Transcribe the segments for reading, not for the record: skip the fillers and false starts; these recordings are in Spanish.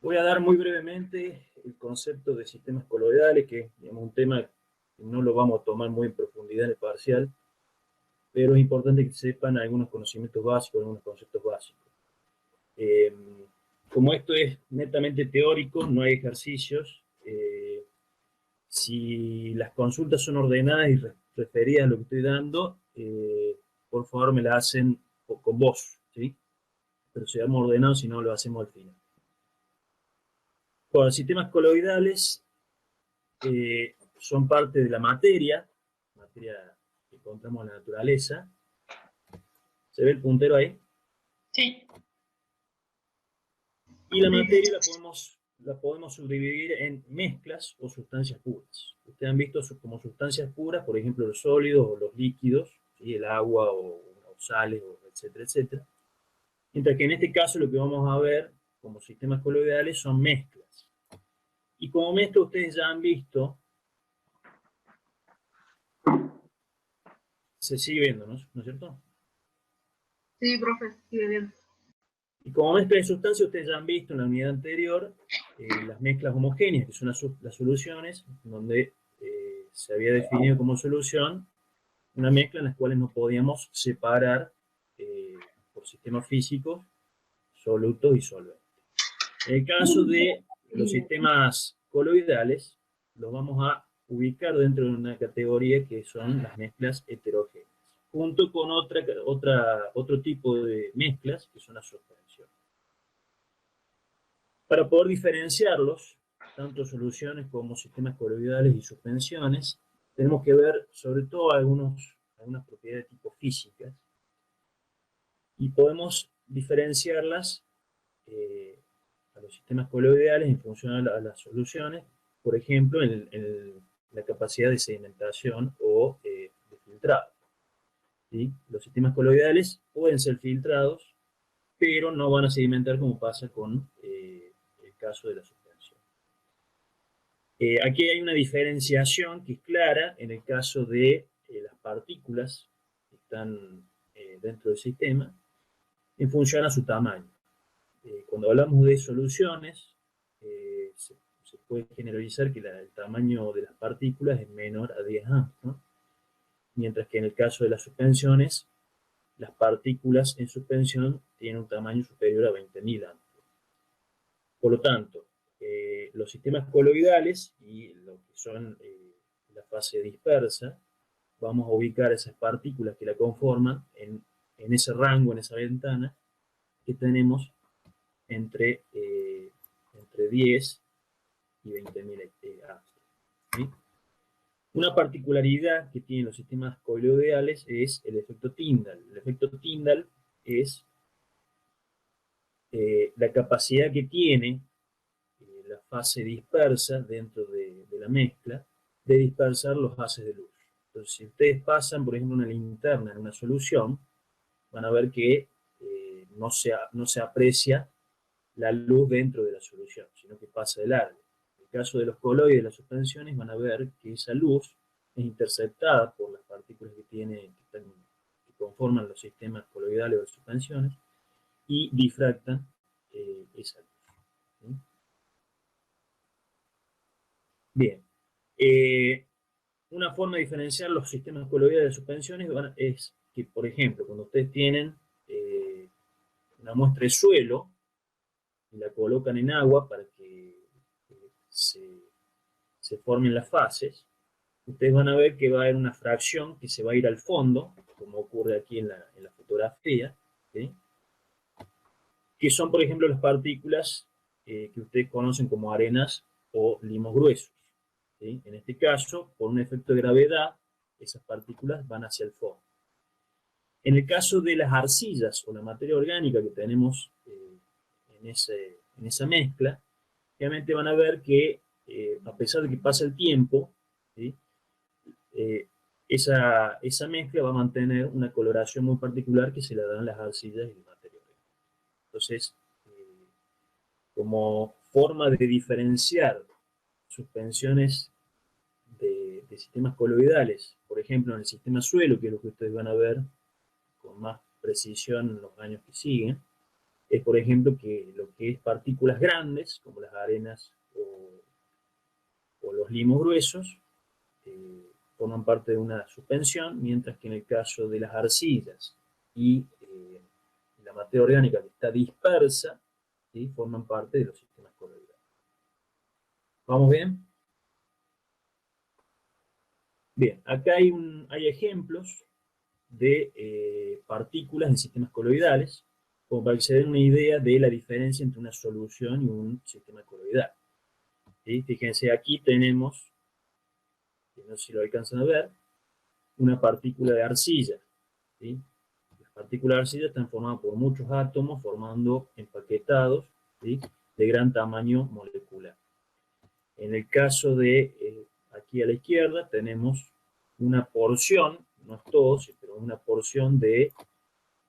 Voy a dar muy brevemente el concepto de sistemas coloidales, que es, digamos, un tema que no lo vamos a tomar muy en profundidad en el parcial, pero es importante que sepan algunos conocimientos básicos, algunos conceptos básicos. Como esto es netamente teórico, no hay ejercicios. Si las consultas son ordenadas y referidas a lo que estoy dando, por favor me la hacen con voz, ¿sí? Pero si vamos ordenados, si no, lo hacemos al final. Bueno, sistemas coloidales son parte de la materia que encontramos en la naturaleza. ¿Se ve el puntero ahí? Sí. Y la materia la podemos subdividir en mezclas o sustancias puras. Ustedes han visto como sustancias puras, por ejemplo, los sólidos o los líquidos, ¿sí? El agua o sales, etcétera, etcétera. Mientras que en este caso lo que vamos a ver como sistemas coloidales son mezclas. Y como mezcla ustedes ya han visto, se sigue viendo, ¿no es cierto? Sí, profe, sigue bien. Y como mezcla de sustancias, ustedes ya han visto en la unidad anterior las mezclas homogéneas, que son las soluciones, donde se había definido como solución una mezcla en las cuales no podíamos separar por sistemas físicos solutos y solventes. En el caso de los sistemas coloidales, los vamos a ubicar dentro de una categoría que son las mezclas heterogéneas, junto con otro tipo de mezclas que son las suspensiones. Para poder diferenciarlos, tanto soluciones como sistemas coloidales y suspensiones, tenemos que ver sobre todo algunas propiedades de tipo físicas y podemos diferenciarlas a los sistemas coloidales en función a las soluciones, por ejemplo, en la capacidad de sedimentación o de filtrado. ¿Sí? Los sistemas coloidales pueden ser filtrados, pero no van a sedimentar como pasa con el caso de la suspensión. Aquí hay una diferenciación que es clara en el caso de las partículas que están dentro del sistema en función a su tamaño. Cuando hablamos de soluciones, se puede generalizar que el tamaño de las partículas es menor a 10 angstrom, mientras que en el caso de las suspensiones, las partículas en suspensión tienen un tamaño superior a 20.000 angstrom. Por lo tanto, los sistemas coloidales y lo que son la fase dispersa, vamos a ubicar esas partículas que la conforman en ese rango, en esa ventana que tenemos entre 10 y 20.000 angstrom. ¿Sí? Una particularidad que tienen los sistemas coloidales es el efecto Tyndall. El efecto Tyndall es la capacidad que tiene la fase dispersa dentro de la mezcla de dispersar los haces de luz. Entonces, si ustedes pasan, por ejemplo, una linterna en una solución, van a ver que no se aprecia la luz dentro de la solución, sino que pasa de largo. En el caso de los coloides y de las suspensiones, van a ver que esa luz es interceptada por las partículas que conforman los sistemas coloidales o de suspensiones y difractan esa luz. ¿Sí? Bien. Una forma de diferenciar los sistemas coloidales de suspensiones es que, por ejemplo, cuando ustedes tienen una muestra de suelo y la colocan en agua para que se formen las fases, ustedes van a ver que va a haber una fracción que se va a ir al fondo, como ocurre aquí en la fotografía, ¿sí? Que son, por ejemplo, las partículas que ustedes conocen como arenas o limos gruesos. ¿Sí? En este caso, por un efecto de gravedad, esas partículas van hacia el fondo. En el caso de las arcillas o la materia orgánica que tenemos en esa mezcla, obviamente van a ver que a pesar de que pasa el tiempo, ¿sí? Esa mezcla va a mantener una coloración muy particular que se la dan las arcillas y la materia orgánica. Entonces, como forma de diferenciar suspensiones de sistemas coloidales, por ejemplo, en el sistema suelo, que es lo que ustedes van a ver con más precisión en los años que siguen, es, por ejemplo, que lo que es partículas grandes, como las arenas o los limos gruesos, forman parte de una suspensión, mientras que en el caso de las arcillas y la materia orgánica que está dispersa, ¿sí?, forman parte de los sistemas coloidales. ¿Vamos bien? Bien, acá hay ejemplos de partículas en sistemas coloidales, como para que se den una idea de la diferencia entre una solución y un sistema coloidal. ¿Sí? Fíjense, aquí tenemos, no sé si lo alcanzan a ver, una partícula de arcilla. ¿Sí? Las partículas de arcilla están formadas por muchos átomos formando empaquetados, ¿sí?, de gran tamaño molecular. En el caso de aquí a la izquierda tenemos una porción, no es todo, pero una porción de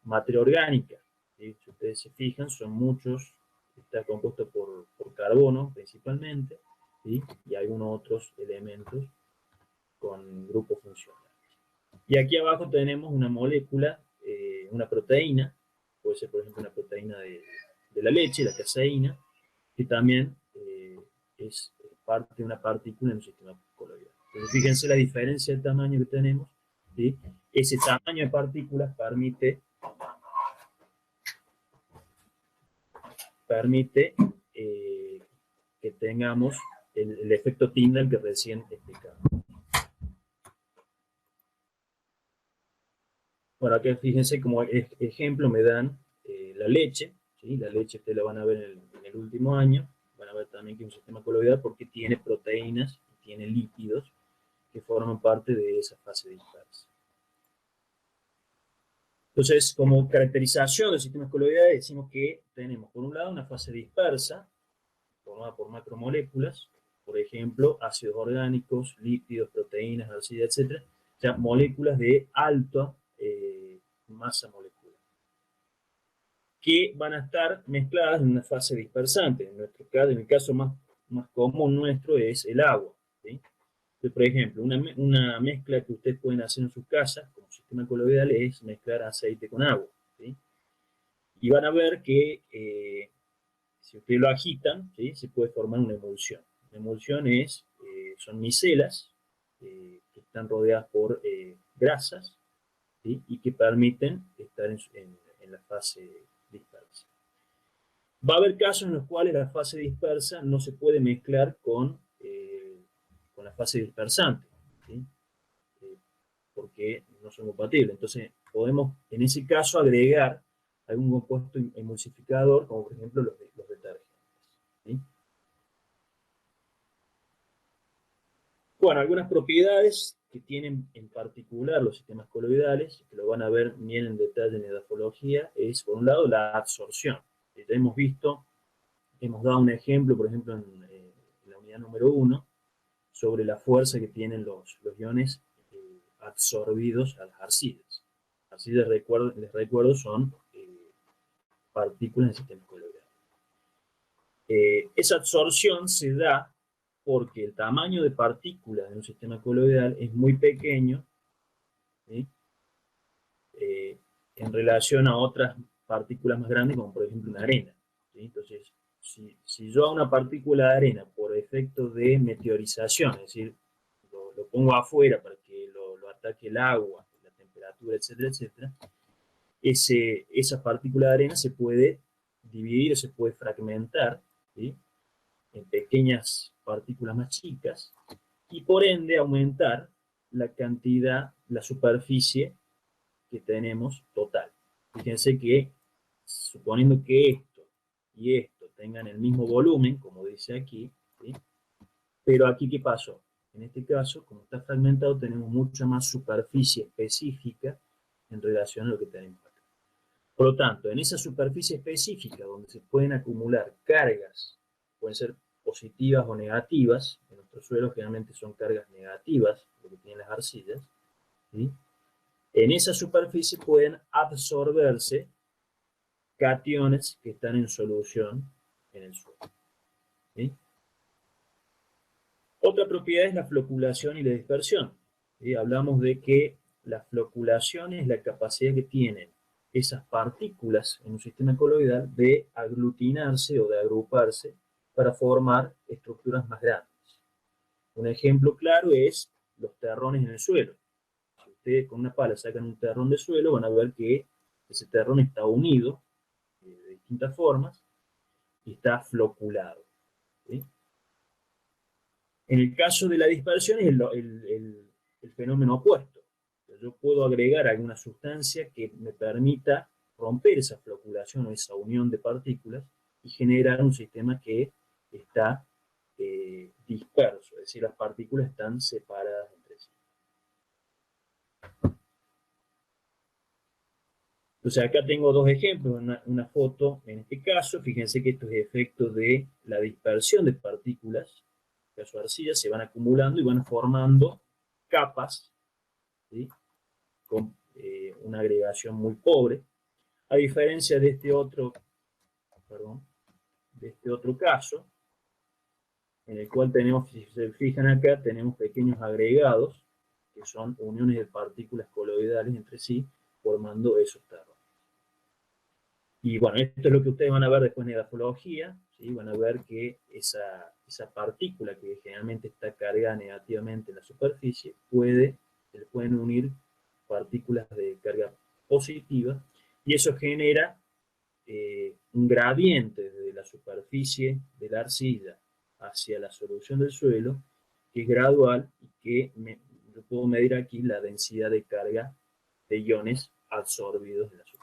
materia orgánica. ¿Sí? Si ustedes se fijan, son muchos, está compuesto por carbono principalmente, ¿sí?, y algunos otros elementos con grupos funcionales. Y aquí abajo tenemos una molécula, una proteína, puede ser por ejemplo una proteína de la leche, la caseína, que también es parte de una partícula en un sistema coloidal. Entonces fíjense la diferencia de tamaño que tenemos, ¿sí? Ese tamaño de partículas permite que tengamos el efecto Tyndall que recién explicamos. Bueno, aquí fíjense como ejemplo me dan la leche, ¿sí? La leche ustedes la van a ver en el último año, van a ver también que es un sistema coloidal porque tiene proteínas, tiene lípidos que forman parte de esa fase dispersa. Entonces, como caracterización del sistema coloidal decimos que tenemos por un lado una fase dispersa formada por macromoléculas, por ejemplo, ácidos orgánicos, lípidos, proteínas, arcillas, etc. O sea, moléculas de alta masa molecular, que van a estar mezcladas en una fase dispersante. En el caso más común nuestro es el agua. ¿Sí? Entonces, por ejemplo, una mezcla que ustedes pueden hacer en sus casas como sistema coloidal es mezclar aceite con agua. ¿Sí? Y van a ver que si ustedes lo agitan, ¿sí?, se puede formar una emulsión. La emulsión son micelas que están rodeadas por grasas, ¿sí?, y que permiten estar en la fase dispersa. Va a haber casos en los cuales la fase dispersa no se puede mezclar con la fase dispersante, ¿sí?, porque no son compatibles. Entonces, podemos en ese caso agregar algún compuesto emulsificador, como por ejemplo los detergentes. ¿Sí? Bueno, algunas propiedades que tienen en particular los sistemas coloidales, que lo van a ver bien en detalle en edafología, es por un lado la absorción. Ya hemos visto, hemos dado un ejemplo, por ejemplo, en la unidad número 1, sobre la fuerza que tienen los iones absorbidos a las arcillas. Arcillas, les recuerdo, son partículas en sistemas coloidales. Esa absorción se da porque el tamaño de partículas en un sistema coloidal es muy pequeño, ¿sí?, en relación a otras partículas más grandes, como por ejemplo una arena. ¿Sí? Entonces, si yo a una partícula de arena, por efecto de meteorización, es decir, lo pongo afuera para que lo ataque el agua, la temperatura, etcétera, etcétera, esa partícula de arena se puede dividir, se puede fragmentar, ¿sí?, en pequeñas partículas más chicas, y por ende aumentar la cantidad, la superficie que tenemos total. Fíjense que, suponiendo que esto y esto tengan el mismo volumen, como dice aquí, ¿sí?, pero aquí, ¿qué pasó? En este caso, como está fragmentado, tenemos mucha más superficie específica en relación a lo que tenemos acá. Por lo tanto, en esa superficie específica donde se pueden acumular cargas, pueden ser positivas o negativas, en nuestro suelo generalmente son cargas negativas, lo que tienen las arcillas, ¿sí?, en esa superficie pueden absorberse cationes que están en solución en el suelo. ¿Sí? Otra propiedad es la floculación y la dispersión. ¿Sí? Hablamos de que la floculación es la capacidad que tienen esas partículas en un sistema coloidal de aglutinarse o de agruparse para formar estructuras más grandes. Un ejemplo claro es los terrones en el suelo. Si ustedes con una pala sacan un terrón de suelo, van a ver que ese terrón está unido de distintas formas y está floculado. ¿Sí? En el caso de la dispersión es el fenómeno opuesto. Yo puedo agregar alguna sustancia que me permita romper esa floculación o esa unión de partículas y generar un sistema que está disperso, es decir, las partículas están separadas entre sí. Entonces acá tengo dos ejemplos, una foto en este caso, fíjense que esto es efecto de la dispersión de partículas, en el caso de arcilla, se van acumulando y van formando capas, ¿sí? Con una agregación muy pobre, a diferencia de este otro, caso, en el cual tenemos, si se fijan acá, tenemos pequeños agregados, que son uniones de partículas coloidales entre sí, formando esos terrones. Y bueno, esto es lo que ustedes van a ver después en edafología, ¿sí? Van a ver que esa partícula que generalmente está cargada negativamente en la superficie, se le pueden unir partículas de carga positiva, y eso genera un gradiente desde la superficie de la arcilla hacia la solución del suelo, que es gradual y que yo puedo medir aquí la densidad de carga de iones absorbidos de la superficie.